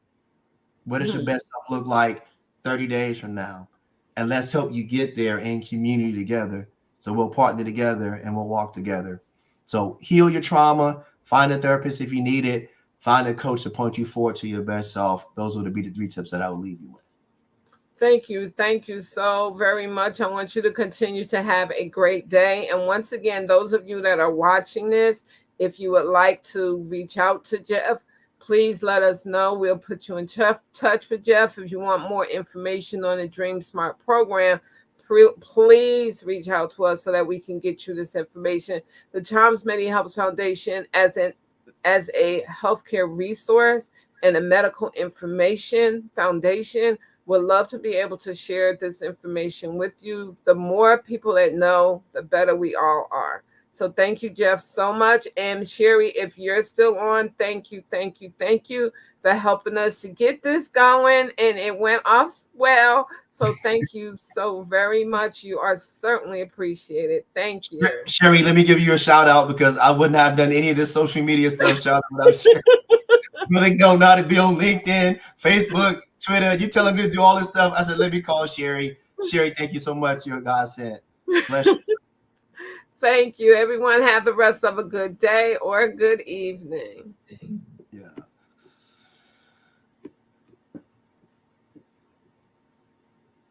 What does your best self look like 30 days from now? And let's help you get there in community together. So we'll partner together and we'll walk together. So heal your trauma, find a therapist if you need it, find a coach to point you forward to your best self. Those would be the 3 tips that I would leave you with. Thank you. Thank you so very much. I want you to continue to have a great day. And once again, those of you that are watching this, if you would like to reach out to Jeff, please let us know. We'll put you in touch with Jeff. If you want more information on the DreamSmart program, please reach out to us so that we can get you this information. The C.H.L.M.S Medi-Helpz Foundation, as a healthcare resource and a medical information foundation, would love to be able to share this information with you. The more people that know, the better we all are. So thank you, Jeff, so much. And Sherry, if you're still on, thank you for helping us to get this going. And it went off well. So thank you so very much. You are certainly appreciated. Thank you. Sherry, let me give you a shout out, because I wouldn't have done any of this social media stuff. Shout out without Sherry. Really don't know how to be on LinkedIn, Facebook, Twitter. You tell them to do all this stuff. I said, let me call Sherry. Sherry, thank you so much. You're a godsend. Bless you. Thank you. Everyone have the rest of a good day or a good evening.